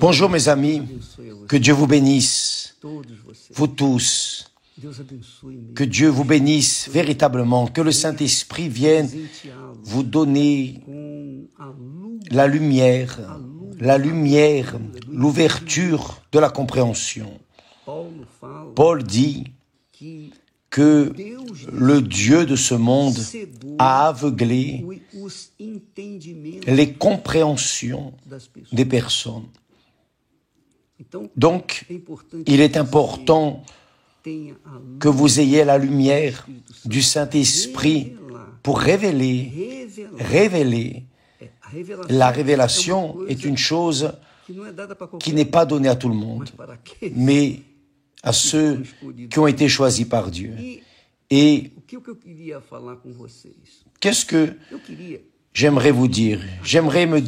Bonjour mes amis, que Dieu vous bénisse, vous tous, que Dieu vous bénisse véritablement, que le Saint-Esprit vienne vous donner la lumière, l'ouverture de la compréhension. Paul dit que le Dieu de ce monde a aveuglé les compréhensions des personnes. Donc, il est important que vous ayez la lumière du Saint-Esprit pour révéler. La révélation est une chose qui n'est pas donnée à tout le monde, mais à ceux qui ont été choisis par Dieu. Et qu'est-ce que j'aimerais vous dire? J'aimerais me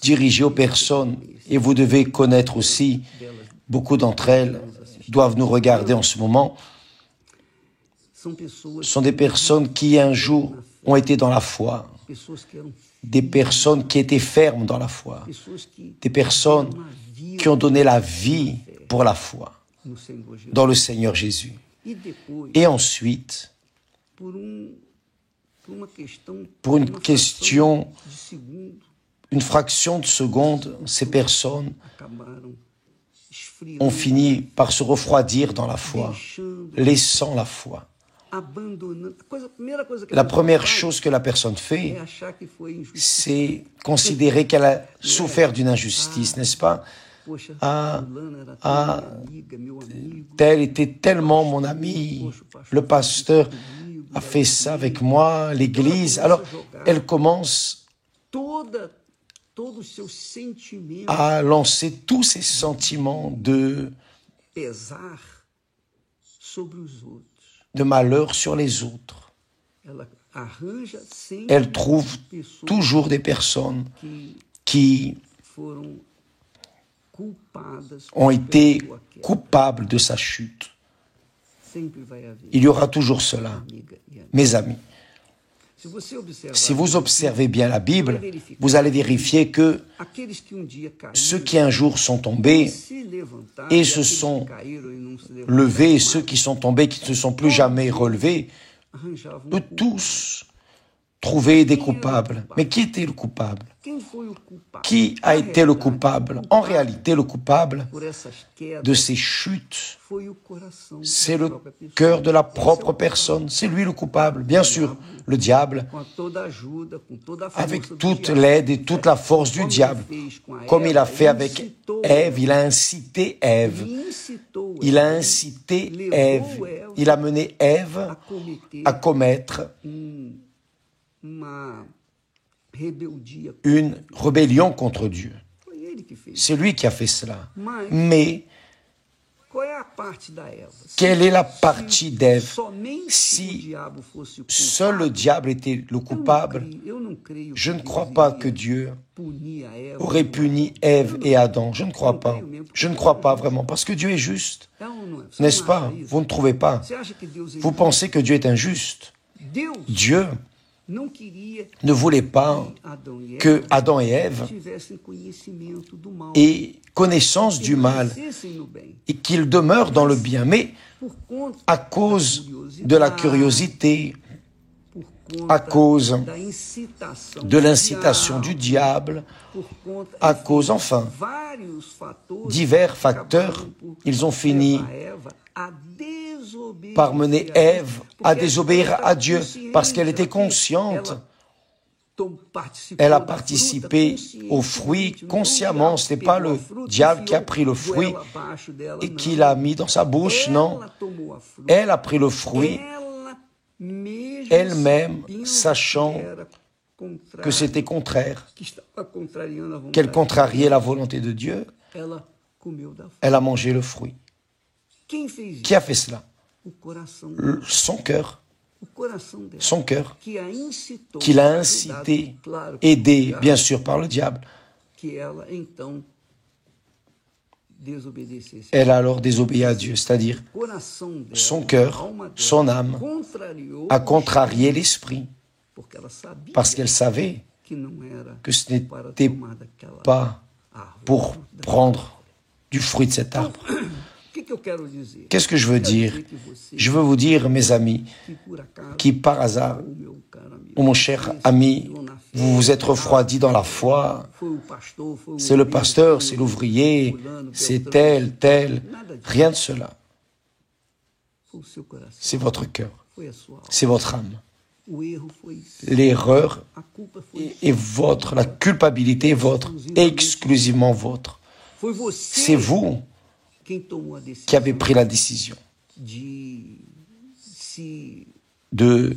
diriger aux personnes, et vous devez connaître aussi, beaucoup d'entre elles doivent nous regarder en ce moment. Ce sont des personnes qui un jour ont été dans la foi, des personnes qui étaient fermes dans la foi, des personnes qui ont donné la vie pour la foi dans le Seigneur Jésus. Et ensuite, pour une question, une fraction de seconde, ces personnes ont fini par se refroidir dans la foi, laissant la foi. La première chose que la personne fait, c'est considérer qu'elle a souffert d'une injustice, n'est-ce pas? Tel était tellement mon ami, le pasteur a fait ça avec moi, l'église. Alors, elle commence à lancer tous ses sentiments de malheur sur les autres. Elle trouve toujours des personnes qui ont été coupables de sa chute. Il y aura toujours cela, mes amis. Si vous observez bien la Bible, vous allez vérifier que ceux qui un jour sont tombés et se sont levés, et ceux qui sont tombés, qui ne se sont plus jamais relevés, eux tous trouvaient des coupables. Mais qui était le coupable? Qui a été le coupable? En réalité, le coupable de ces chutes, c'est le cœur de la propre personne. C'est lui le coupable. Bien sûr, le diable, avec toute l'aide et toute la force du diable, comme il a fait avec Ève, il a incité Ève. Il a incité Ève. Il a mené Ève à commettre une rébellion contre Dieu. C'est lui qui a fait cela. Mais quelle est la partie d'Ève? Si seul le diable était le coupable, je ne crois pas que Dieu aurait puni Ève et Adam. Je ne crois pas. Je ne crois pas vraiment, parce que Dieu est juste. N'est-ce pas? Vous ne trouvez pas? Vous pensez que Dieu est injuste? Dieu ne voulait pas que Adam et Ève aient connaissance du mal et qu'ils demeurent dans le bien. Mais à cause de la curiosité, à cause de l'incitation du diable, à cause, enfin, divers facteurs, ils ont fini par mener Ève à désobéir à Dieu parce qu'elle était consciente. Elle a participé au fruit consciemment. Ce n'est pas le diable qui a pris le fruit et qui l'a mis dans sa bouche, non. Elle a pris le fruit elle-même, sachant que c'était contraire, qu'elle contrariait la volonté de Dieu. Elle a mangé le fruit. Qui a fait cela? Son cœur. Son cœur, qui l'a incité, aidé, bien sûr, par le diable. Elle a alors désobéi à Dieu, c'est-à-dire son cœur, son âme, a contrarié l'esprit, parce qu'elle savait que ce n'était pas pour prendre du fruit de cet arbre. Qu'est-ce que je veux dire? Je veux vous dire, mes amis, qui par hasard, ou mon cher ami, vous vous êtes refroidis dans la foi, c'est le pasteur, c'est l'ouvrier, c'est tel, rien de cela. C'est votre cœur, c'est votre âme. L'erreur est votre, la culpabilité est votre, exclusivement votre. C'est vous qui avez pris la décision de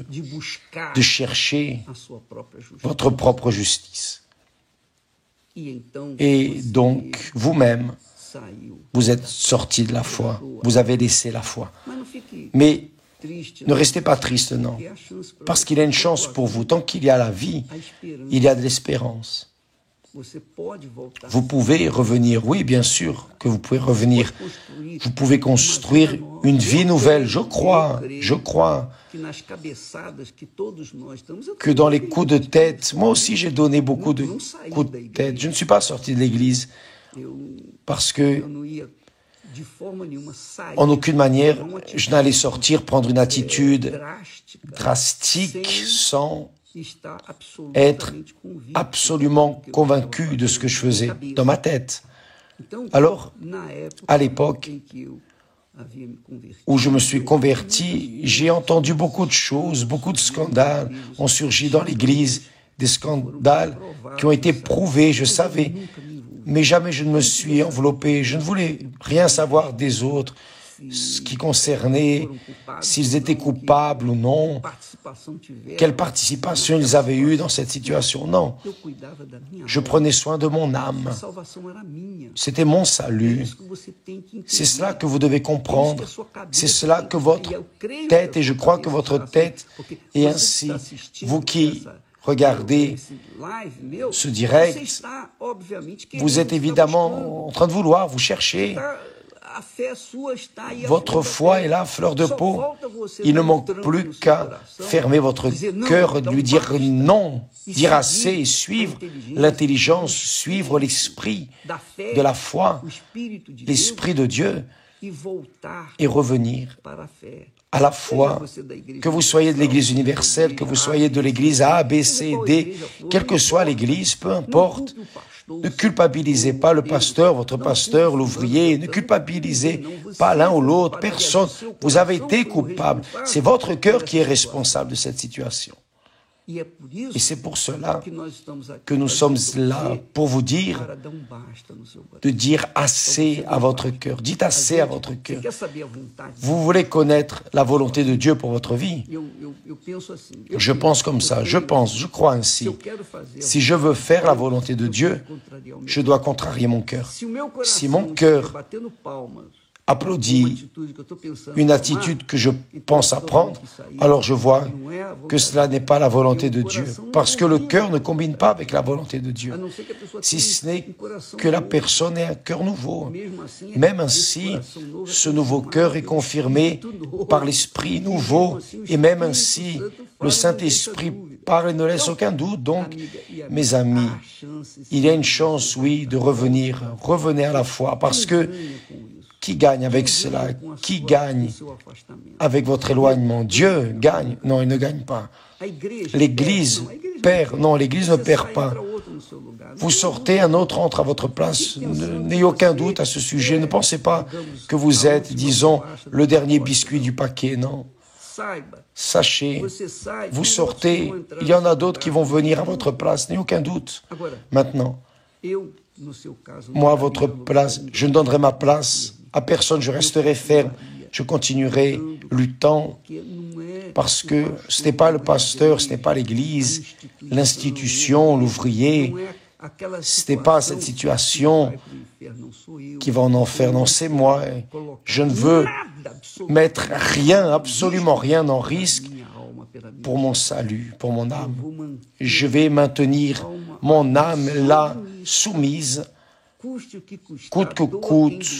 chercher votre propre justice. Et donc, vous-même, vous êtes sorti de la foi, vous avez laissé la foi. Mais ne restez pas triste, non, parce qu'il y a une chance pour vous. Tant qu'il y a la vie, il y a de l'espérance. Vous pouvez revenir, oui, bien sûr que vous pouvez revenir. Vous pouvez construire une vie nouvelle. Je crois que dans les coups de tête, moi aussi j'ai donné beaucoup de coups de tête. Je ne suis pas sorti de l'église parce que, en aucune manière, je n'allais sortir, prendre une attitude drastique sans être absolument convaincu de ce que je faisais dans ma tête. Alors, à l'époque où je me suis converti, j'ai entendu beaucoup de choses, beaucoup de scandales ont surgi dans l'Église, des scandales qui ont été prouvés, je savais, mais jamais je ne me suis enveloppé, je ne voulais rien savoir des autres, ce qui concernait s'ils étaient coupables ou non, quelle participation ils avaient eue dans cette situation. Non, je prenais soin de mon âme. C'était mon salut. C'est cela que vous devez comprendre. C'est cela que votre tête, et je crois que votre tête est ainsi. Vous qui regardez ce direct, vous êtes évidemment en train de vouloir, vous cherchez. Votre foi est là, à fleur de peau. Il ne manque plus qu'à fermer votre cœur, lui dire non, dire assez et suivre l'intelligence, suivre l'esprit de la foi, l'esprit de Dieu, et revenir à la foi, que vous soyez de l'Église universelle, que vous soyez de l'Église A, B, C, D, quelle que soit l'Église, peu importe. Ne culpabilisez pas le pasteur, votre pasteur, l'ouvrier. Ne culpabilisez pas l'un ou l'autre, personne. Vous avez été coupable. C'est votre cœur qui est responsable de cette situation. Et c'est pour cela que nous sommes là, pour vous dire de dire assez à votre cœur. Dites assez à votre cœur. Vous voulez connaître la volonté de Dieu pour votre vie? Je pense comme ça, je crois ainsi. Si je veux faire la volonté de Dieu, je dois contrarier mon cœur. Si mon cœur applaudit une attitude que je pense à prendre, alors je vois que cela n'est pas la volonté de Dieu, parce que le cœur ne combine pas avec la volonté de Dieu, si ce n'est que la personne ait un cœur nouveau. Même ainsi, ce nouveau cœur est confirmé par l'Esprit nouveau, et même ainsi, le Saint-Esprit parle et ne laisse aucun doute. Donc, mes amis, il y a une chance, oui, de revenir à la foi, parce que qui gagne avec cela? Qui gagne avec votre éloignement? Dieu gagne? Non, il ne gagne pas. L'Église perd? Non, l'Église ne perd pas. Vous sortez, un autre entre à votre place. N'ayez aucun doute à ce sujet. Ne pensez pas que vous êtes, disons, le dernier biscuit du paquet. Non. Sachez, vous sortez, il y en a d'autres qui vont venir à votre place. N'ayez aucun doute. Maintenant, moi, à votre place, je ne donnerai ma place à personne, je resterai ferme, je continuerai luttant, parce que ce n'est pas le pasteur, ce n'est pas l'Église, l'institution, l'ouvrier, ce n'est pas cette situation qui va en enfer, non, c'est moi. Je ne veux mettre rien, absolument rien en risque pour mon salut, pour mon âme. Je vais maintenir mon âme là, soumise, coûte que coûte,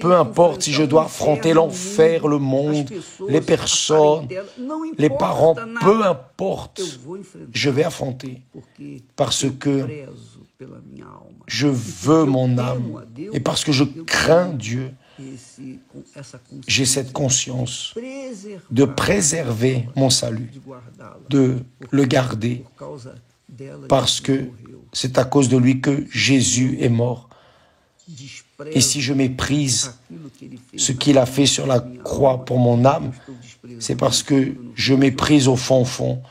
Peu importe si je dois affronter l'enfer, le monde, les personnes, les parents, peu importe, je vais affronter parce que je veux mon âme et parce que je crains Dieu. J'ai cette conscience de préserver mon salut, de le garder, parce que c'est à cause de lui que Jésus est mort. Et si je méprise ce qu'il a fait sur la croix pour mon âme, c'est parce que je méprise au fond,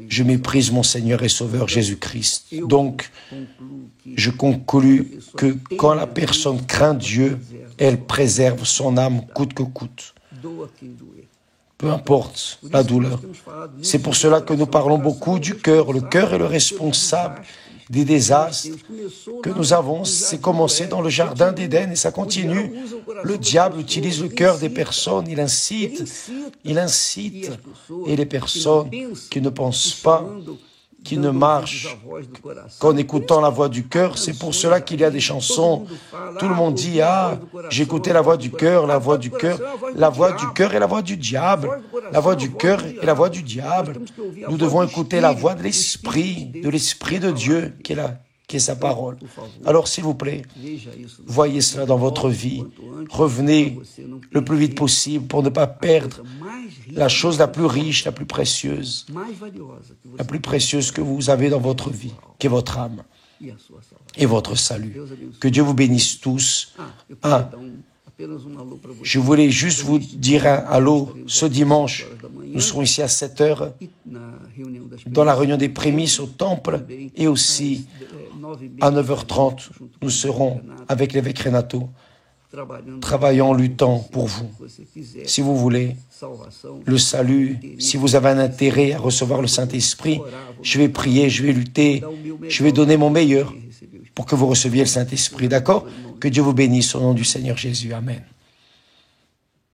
je méprise mon Seigneur et Sauveur Jésus-Christ. Donc, je conclus que quand la personne craint Dieu, elle préserve son âme coûte que coûte. Peu importe la douleur. C'est pour cela que nous parlons beaucoup du cœur. Le cœur est le responsable des désastres que nous avons. C'est commencé dans le jardin d'Éden et ça continue. Le diable utilise le cœur des personnes, il incite. Et les personnes qui ne pensent pas, qui ne marchent qu'en écoutant la voix du cœur, c'est pour cela qu'il y a des chansons. Tout le monde dit, ah, j'écoutais la voix du cœur, la voix du cœur. La voix du cœur est la voix du diable. La voix du cœur est la voix du diable. Nous devons écouter la voix de l'Esprit de Dieu, qui est sa parole. Alors, s'il vous plaît, voyez cela dans votre vie. Revenez le plus vite possible pour ne pas perdre la chose la plus riche, la plus précieuse que vous avez dans votre vie, qui est votre âme et votre salut. Que Dieu vous bénisse tous. Je voulais juste vous dire un allô. Ce dimanche, nous serons ici à 7 heures dans la réunion des prémices au temple et aussi à 9h30, nous serons avec l'évêque Renato, travaillant, luttant pour vous. Si vous voulez le salut, si vous avez un intérêt à recevoir le Saint-Esprit, je vais prier, je vais lutter, je vais donner mon meilleur pour que vous receviez le Saint-Esprit. D'accord? Que Dieu vous bénisse au nom du Seigneur Jésus. Amen.